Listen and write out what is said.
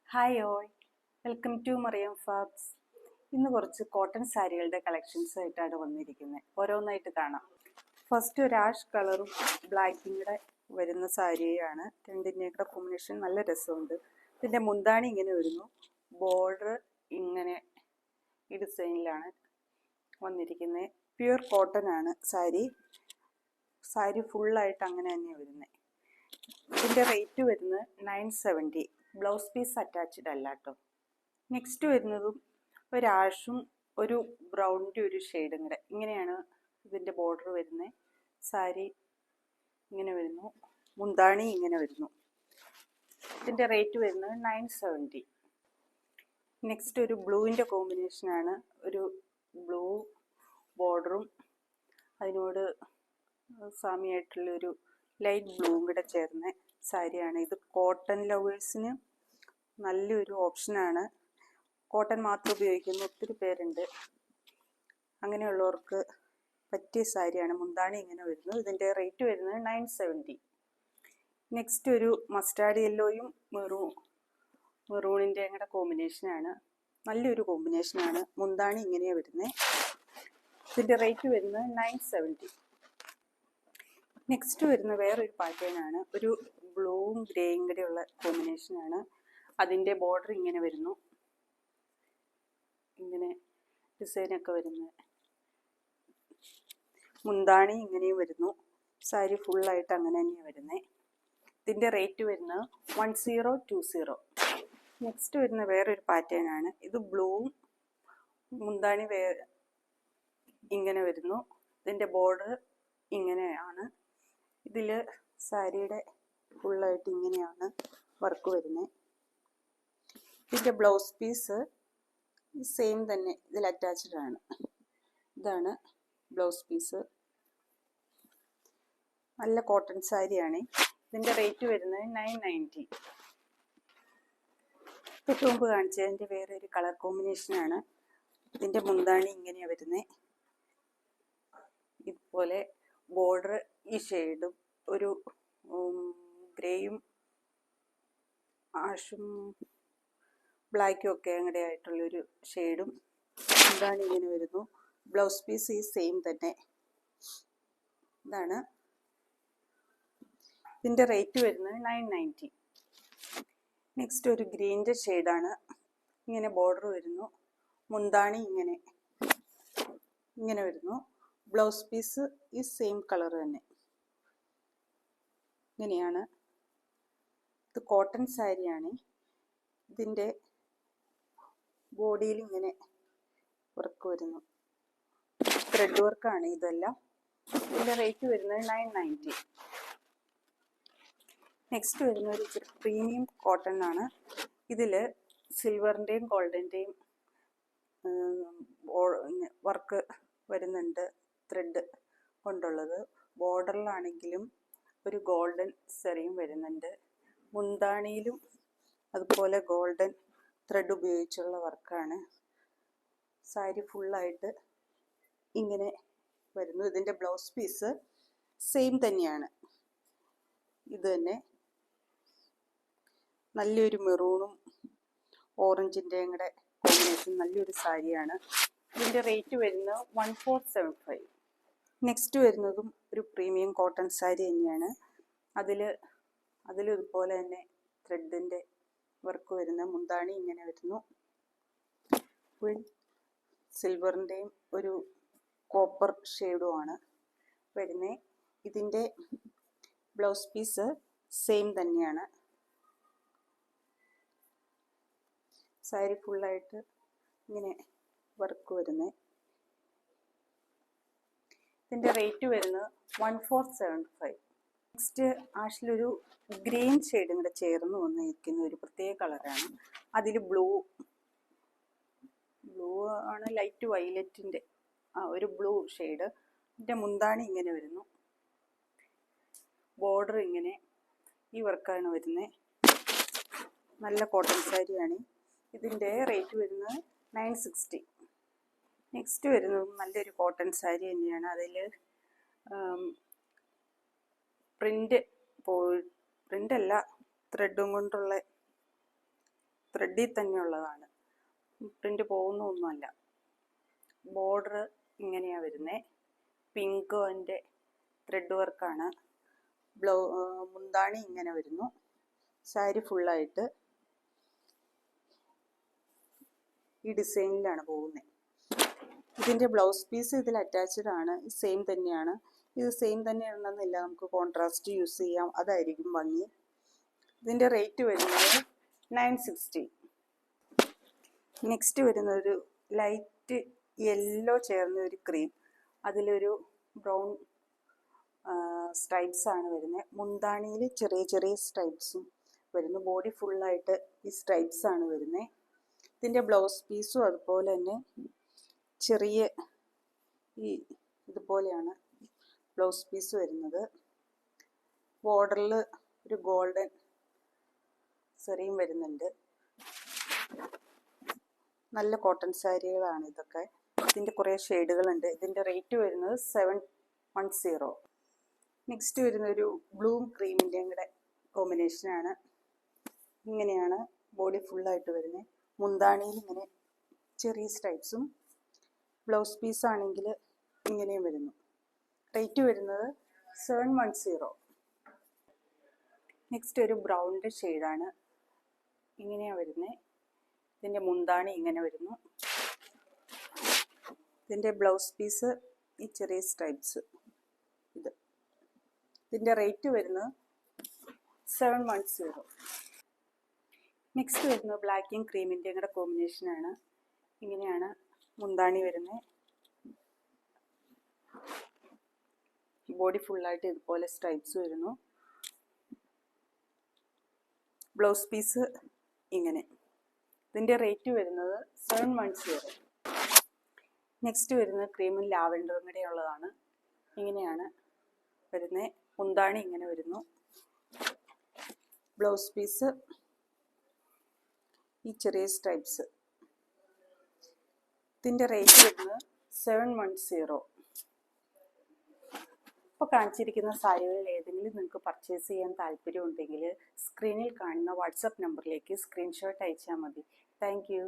Hi all, welcome to Mariyam Fabs. ഇന്ന് കുറച്ച് cotton സാരികളുടെ collections ആയിട്ടാണ് വന്നിരിക്കുന്നത്. ഓരോന്നായിട്ട് കാണാം. ഫസ്റ്റ് ഒരു ആഷ് കളറും ബ്ലാക്കും കൂടെ വരുന്ന സാരിയാണ്. രണ്ടിൻ്റെയും കോമ്പിനേഷൻ നല്ല രസമുണ്ട്. ഇതിൻ്റെ മുന്താണി ഇങ്ങനെ വരുന്നു, ബോർഡർ ഇങ്ങനെ ഈ ഡിസൈനിലാണ് വന്നിരിക്കുന്നത്. പ്യുർ കോട്ടൺ ആണ് സാരി. സാരി ഫുള്ളായിട്ട് അങ്ങനെ തന്നെയാണ് വരുന്നത്. ഇതിൻ്റെ റേറ്റ് വരുന്നത് 970. ബ്ലൗസ് പീസ് അറ്റാച്ച്ഡ് അല്ല കേട്ടോ. നെക്സ്റ്റ് വരുന്നതും ഒരു ആഷും ഒരു ബ്രൗണിൻ്റെ ഒരു ഷെയ്ഡും കൂടെ ഇങ്ങനെയാണ് ഇതിൻ്റെ ബോർഡർ വരുന്നത്. സാരി ഇങ്ങനെ വരുന്നു, മുന്താണി ഇങ്ങനെ വരുന്നു. ഇതിൻ്റെ റേറ്റ് വരുന്നത് 970. നെക്സ്റ്റ് ഒരു ബ്ലൂവിൻ്റെ കോമ്പിനേഷനാണ്. ഒരു ബ്ലൂ ബോർഡറും അതിനോട് സാമ്യമായിട്ടുള്ളൊരു ലൈറ്റ് ബ്ലൂവും കൂടെ ചേർന്ന സാരിയാണ് ഇത്. കോട്ടൺ ലവേഴ്സിന് നല്ലൊരു ഓപ്ഷനാണ്. കോട്ടൺ മാത്രം ഉപയോഗിക്കുന്ന ഒത്തിരി പേരുണ്ട്. അങ്ങനെയുള്ളവർക്ക് പറ്റിയ സാരിയാണ്. മുന്താണി ഇങ്ങനെ വരുന്നു. ഇതിൻ്റെ റേറ്റ് വരുന്നത് 970. നെക്സ്റ്റ് ഒരു മസ്റ്റാർഡ് യെല്ലോയും മെറൂണിൻ്റെ കൂടെ കോമ്പിനേഷനാണ്. നല്ലൊരു കോമ്പിനേഷനാണ്. മുന്താണി ഇങ്ങനെയാണ് വരുന്നത്. ഇതിൻ്റെ റേറ്റ് വരുന്നത് 970. നെക്സ്റ്റ് വരുന്ന വേറൊരു പാറ്റേൺ ആണ്. ഒരു ബ്ലൂവും ഗ്രേയും കൂടെയുള്ള കോമ്പിനേഷനാണ്. അതിൻ്റെ ബോർഡർ ഇങ്ങനെ വരുന്നു, ഇങ്ങനെ ഡിസൈനൊക്കെ വരുന്നത്. മുന്താണി ഇങ്ങനെയും വരുന്നു. സാരി ഫുള്ളായിട്ട് അങ്ങനെ തന്നെയാണ് വരുന്നത്. ഇതിൻ്റെ റേറ്റ് വരുന്നത് 1020. നെക്സ്റ്റ് വരുന്ന വേറൊരു പാറ്റേൺ ആണ്. ഇത് ബ്ലൂവും മുന്താണി ഇങ്ങനെ വരുന്നു. ഇതിൻ്റെ ബോർഡർ ഇങ്ങനെയാണ്. ഇതിൽ സാരിയുടെ ഫുള്ളായിട്ട് ഇങ്ങനെയാണ് വർക്ക് വരുന്നത്. ഇതിൻ്റെ ബ്ലൗസ് പീസ് സെയിം തന്നെ ഇതിൽ അറ്റാച്ച്ഡ് ആണ്. ഇതാണ് ബ്ലൗസ് പീസ്. നല്ല കോട്ടൺ സാരിയാണ്. ഇതിൻ്റെ റേറ്റ് വരുന്നത് 990. തൊട്ട് മുമ്പ് കാണിച്ചതിൻ്റെ വേറെ ഒരു കളർ കോമ്പിനേഷനാണ്. ഇതിൻ്റെ മുന്താണി ഇങ്ങനെയാണ് വരുന്നത്. ഇതുപോലെ ബോർഡർ ഈ ഷെയ്ഡും ഒരു ഗ്രേയും ആഷും ബ്ലാക്കും ഒക്കെ അങ്ങടെ ആയിട്ടുള്ളൊരു ഷെയ്ഡും ഇതാണ് ഇങ്ങനെ വരുന്നു. ബ്ലൗസ് പീസ് ഈ സെയിം തന്നെ. ഇതാണ് ഇതിൻ്റെ റേറ്റ് വരുന്നത് 990. നെക്സ്റ്റ് ഒരു ഗ്രീൻ്റെ ഷെയ്ഡാണ്. ഇങ്ങനെ ബോർഡർ വരുന്നു, മുന്താണി ഇങ്ങനെ വരുന്നു. ബ്ലൗസ് പീസ് ഈ സെയിം കളർ തന്നെ. ഇങ്ങനെയാണ്. ഇത് കോട്ടൺ സാരിയാണ്. ഇതിൻ്റെ ബോഡിയിൽ ഇങ്ങനെ വർക്ക് വരുന്നു. ത്രെഡ് വർക്കാണ് ഇതെല്ലാം. ഇതിൻ്റെ റേറ്റ് വരുന്നത് 990. നെക്സ്റ്റ് വരുന്ന ഒരു പ്രീമിയം കോട്ടൺ ആണ്. ഇതിൽ സിൽവറിൻ്റെയും ഗോൾഡിൻ്റെയും വർക്ക് വരുന്നുണ്ട്, ത്രെഡ് കൊണ്ടുള്ളത്. ബോർഡറിലാണെങ്കിലും ഒരു ഗോൾഡൻ സെറിയും വരുന്നുണ്ട്. മുന്താണിയിലും അതുപോലെ ഗോൾഡൻ ത്രെഡ് ഉപയോഗിച്ചുള്ള വർക്കാണ്. സാരി ഫുള്ളായിട്ട് ഇങ്ങനെ വരുന്നു. ഇതിൻ്റെ ബ്ലൗസ് പീസ് സെയിം തന്നെയാണ്. ഇത് തന്നെ നല്ലൊരു മെറൂണും ഓറഞ്ചിൻ്റെയും കൂടെ കോമ്പിനേഷൻ നല്ലൊരു സാരിയാണ്. ഇതിൻ്റെ റേറ്റ് വരുന്നത് 1475. നെക്സ്റ്റ് വരുന്നതും ഒരു പ്രീമിയം കോട്ടൺ സാരി തന്നെയാണ്. അതിൽ ഇതുപോലെ തന്നെ ത്രെഡിൻ്റെ വർക്ക് വരുന്ന മുന്താണി ഇങ്ങനെ വരുന്നു. സിൽവറിൻ്റെയും ഒരു കോപ്പർ ഷെയ്ഡുമാണ് വരുന്നത്. ഇതിൻ്റെ ബ്ലൗസ് പീസ് സെയിം തന്നെയാണ്. സാരി ഫുള്ളായിട്ട് ഇങ്ങനെ വർക്ക് വരുന്നത്. ഇതിൻ്റെ റേറ്റ് വരുന്നത് 1475. നെക്സ്റ്റ് ആഷിലൊരു ഗ്രീൻ ഷെയ്ഡും കൂടെ ചേർന്ന് വന്നിരിക്കുന്ന ഒരു പ്രത്യേക കളറാണ്. അതിൽ ബ്ലൂ ആണ്, ലൈറ്റ് വയലറ്റിൻ്റെ ഒരു ബ്ലൂ ഷെയ്ഡ്. ഇതിൻ്റെ മുന്താണി ഇങ്ങനെ വരുന്നു. ബോർഡർ ഇങ്ങനെ ഈ വർക്കാണ് വരുന്നത്. നല്ല കോട്ടൺ സാരിയാണ്. ഇതിൻ്റെ റേറ്റ് വരുന്നത് 960. നെക്സ്റ്റ് വരുന്നതും നല്ലൊരു കോട്ടൺ സാരി തന്നെയാണ്. അതിൽ പ്രിൻ്റല്ല, ത്രെഡും കൊണ്ടുള്ള ത്രെഡിൽ തന്നെയുള്ളതാണ്, പ്രിൻ്റ് പോകുന്നൊന്നുമല്ല. ബോർഡർ ഇങ്ങനെയാണ് വരുന്നത്. പിങ്ക് അതിൻ്റെ ത്രെഡ് വർക്കാണ്. മുന്താണി ഇങ്ങനെ വരുന്നു. സാരി ഫുള്ളായിട്ട് ഈ ഡിസൈനിലാണ് പോകുന്നത്. ഇതിൻ്റെ ബ്ലൗസ് പീസ് ഇതിൽ അറ്റാച്ച്ഡ് ആണ്. സെയിം തന്നെയാണ്. ഇത് സെയിം തന്നെ ഇടണമെന്നില്ല, നമുക്ക് കോൺട്രാസ്റ്റ് യൂസ് ചെയ്യാം, അതായിരിക്കും ഭംഗി. ഇതിൻ്റെ റേറ്റ് വരുന്നത് 960. നെക്സ്റ്റ് വരുന്നൊരു ലൈറ്റ് യെല്ലോ ചേർന്ന ഒരു ക്രീം, അതിലൊരു ബ്രൗൺ സ്ട്രൈപ്സ് ആണ് വരുന്നത്. മുന്താണിയിൽ ചെറിയ ചെറിയ സ്ട്രൈപ്സും വരുന്നു. ബോഡി ഫുള്ളായിട്ട് ഈ സ്ട്രൈപ്സ് ആണ് വരുന്നത്. ഇതിൻ്റെ ബ്ലൗസ് പീസും അതുപോലെ തന്നെ ചെറിയ ഈ ഇതുപോലെയാണ് ബ്ലൗസ് പീസ് വരുന്നത്. ബോർഡറിൽ ഒരു ഗോൾഡൻ സെറിയും വരുന്നുണ്ട്. നല്ല കോട്ടൺ സാരികളാണ് ഇതൊക്കെ. ഇതിൻ്റെ കുറേ ഷെയ്ഡുകളുണ്ട്. ഇതിൻ്റെ റേറ്റ് വരുന്നത് 710. നെക്സ്റ്റ് വരുന്നൊരു ബ്ലൂം ക്രീമിൻ്റെയും കൂടെ കോമ്പിനേഷനാണ്. ഇങ്ങനെയാണ് ബോഡി ഫുള്ളായിട്ട് വരുന്നത്. മുന്താണിയിൽ ഇങ്ങനെ ചെറിയ സ്ട്രൈപ്സും, ബ്ലൗസ് പീസാണെങ്കിൽ ഇങ്ങനെയും വരുന്നു. റേറ്റ് വരുന്നത് 710. നെക്സ്റ്റ് ഒരു ബ്രൗണിൻ്റെ ഷെയ്ഡാണ്. ഇങ്ങനെയാണ് വരുന്നത്. ഇതിൻ്റെ മുന്താണി ഇങ്ങനെ വരുന്നു. ഇതിൻ്റെ ബ്ലൗസ് പീസ് ഈ ചെറിയ സ്ട്രൈപ്സ്. ഇതിൻ്റെ റേറ്റ് വരുന്നത് 710. നെക്സ്റ്റ് വരുന്നത് ബ്ലാക്കും ക്രീമിൻ്റെയും കൂടെ കോമ്പിനേഷനാണ്. ഇങ്ങനെയാണ് മുന്താണി വരുന്നത്. ബോഡി ഫുള്ളായിട്ട് ഇതുപോലെ സ്ട്രൈപ്സ് വരുന്നു. ബ്ലൗസ് പീസ് ഇങ്ങനെ. ഇതിൻ്റെ റേറ്റ് വരുന്നത് 710. നെക്സ്റ്റ് വരുന്നത് ക്രീമും ലാവൻഡറും കൂടെ ഉള്ളതാണ്. ഇങ്ങനെയാണ് വരുന്നത്. മുന്താണി ഇങ്ങനെ വരുന്നു. ബ്ലൗസ് പീസ് ഈ ചെറിയ സ്ട്രൈപ്സ്. ഇതിൻ്റെ റേറ്റ് വരുന്നത് 710. ഇപ്പോൾ കാണിച്ചിരിക്കുന്ന സാരികളിൽ ഏതെങ്കിലും നിങ്ങൾക്ക് പർച്ചേസ് ചെയ്യാൻ താല്പര്യമുണ്ടെങ്കിൽ സ്ക്രീനിൽ കാണുന്ന വാട്സപ്പ് നമ്പറിലേക്ക് സ്ക്രീൻഷോട്ട് അയച്ചാൽ മതി. Thank you.